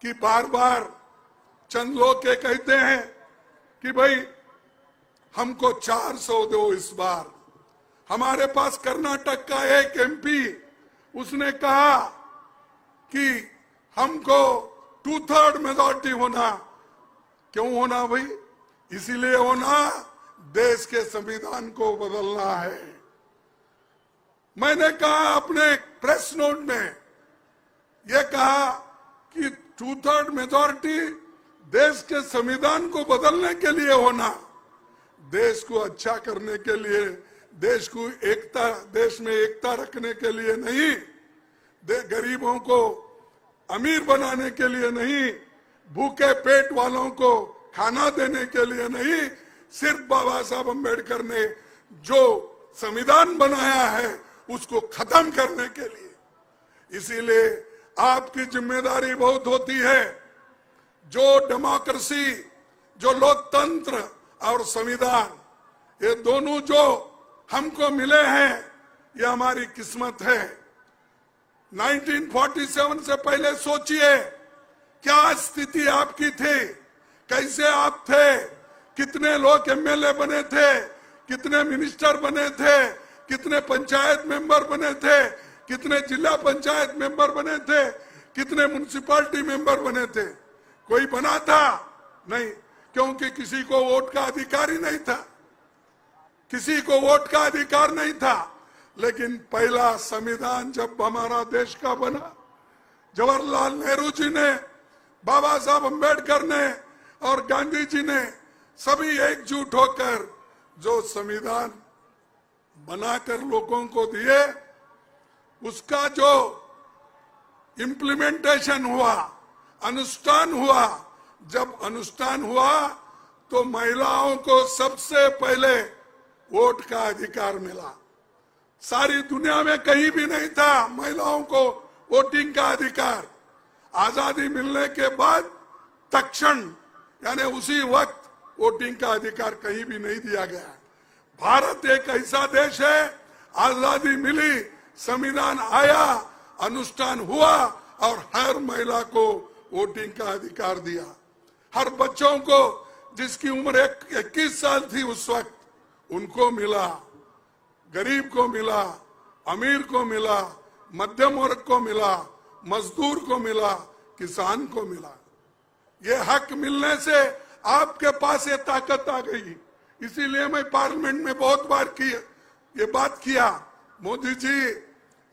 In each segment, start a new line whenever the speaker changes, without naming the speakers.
कि बार बार चंद लोग ये कहते हैं कि भाई हमको 400 दो इस बार। हमारे पास कर्नाटक का एक एमपी, उसने कहा कि हमको 2/3 मेजॉरिटी होना। क्यों होना भाई? इसीलिए होना देश के संविधान को बदलना है। मैंने कहा अपने प्रेस नोट में यह कहा कि 2/3 मेजॉरिटी देश के संविधान को बदलने के लिए होना, देश को अच्छा करने के लिए, देश को एकता, देश में एकता रखने के लिए नहीं, गरीबों को अमीर बनाने के लिए नहीं, भूखे पेट वालों को खाना देने के लिए नहीं, सिर्फ बाबा साहब अम्बेडकर ने जो संविधान बनाया है उसको खत्म करने के लिए। इसीलिए आपकी जिम्मेदारी बहुत होती है। जो डेमोक्रेसी, जो लोकतंत्र और संविधान, ये दोनों जो हमको मिले हैं, ये हमारी किस्मत है। 1947 से पहले सोचिए क्या स्थिति आपकी थी, कैसे आप थे, कितने लोग एमएलए बने थे, कितने मिनिस्टर बने थे, कितने पंचायत मेंबर बने थे, कितने जिला पंचायत मेंबर बने थे, कितने म्युनिसिपैलिटी मेंबर बने थे? कोई बना था? नहीं, क्योंकि किसी को वोट का अधिकार ही नहीं था, किसी को वोट का अधिकार नहीं था। लेकिन पहला संविधान जब हमारा देश का बना, जवाहरलाल नेहरू जी ने, बाबा साहब अम्बेडकर ने और गांधी जी ने सभी एकजुट होकर जो संविधान बनाकर लोगों को दिए, उसका जो इम्प्लीमेंटेशन हुआ, अनुष्ठान हुआ, जब अनुष्ठान हुआ तो महिलाओं को सबसे पहले वोट का अधिकार मिला। सारी दुनिया में कहीं भी नहीं था महिलाओं को वोटिंग का अधिकार। आजादी मिलने के बाद तत्क्षण यानी उसी वक्त वोटिंग का अधिकार कहीं भी नहीं दिया गया। भारत एक ऐसा देश है, आजादी मिली, संविधान आया, अनुष्ठान हुआ और हर महिला को वोटिंग का अधिकार दिया। हर बच्चों को जिसकी उम्र 21 साल थी उस वक्त, उनको मिला, गरीब को मिला, अमीर को मिला, मध्यम वर्ग को मिला, मजदूर को मिला, किसान को मिला। ये हक मिलने से आपके पास ये ताकत आ गई। इसीलिए मैं पार्लियामेंट में बहुत बार ये बात किया, मोदी जी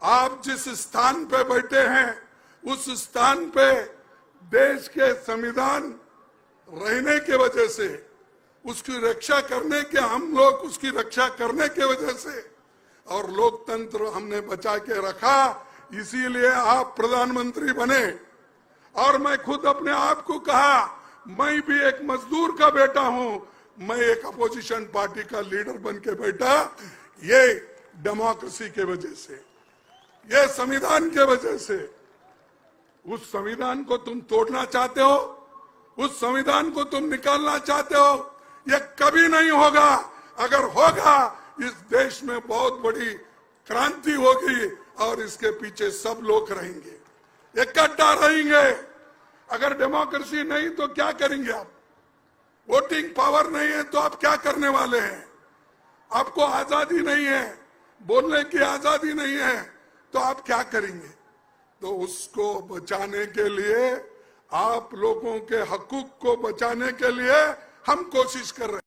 आप जिस स्थान पे बैठे हैं उस स्थान पे देश के संविधान रहने के वजह से, उसकी रक्षा करने के, हम लोग उसकी रक्षा करने के वजह से और लोकतंत्र हमने बचा के रखा, इसीलिए आप प्रधानमंत्री बने। और मैं खुद अपने आप को कहा, मैं भी एक मजदूर का बेटा हूं, मैं एक अपोजिशन पार्टी का लीडर बन के बैठा। ये डेमोक्रेसी के वजह से, ये संविधान के वजह से। उस संविधान को तुम तोड़ना चाहते हो, उस संविधान को तुम निकालना चाहते हो, ये कभी नहीं होगा। अगर होगा इस देश में बहुत बड़ी क्रांति होगी और इसके पीछे सब लोग रहेंगे, इकट्ठा रहेंगे। अगर डेमोक्रेसी नहीं तो क्या करेंगे आप? वोटिंग पावर नहीं है तो आप क्या करने वाले हैं? आपको आजादी नहीं है, बोलने की आजादी नहीं है, तो आप क्या करेंगे? तो उसको बचाने के लिए, आप लोगों के हकूक को बचाने के लिए हम कोशिश कर रहे हैं।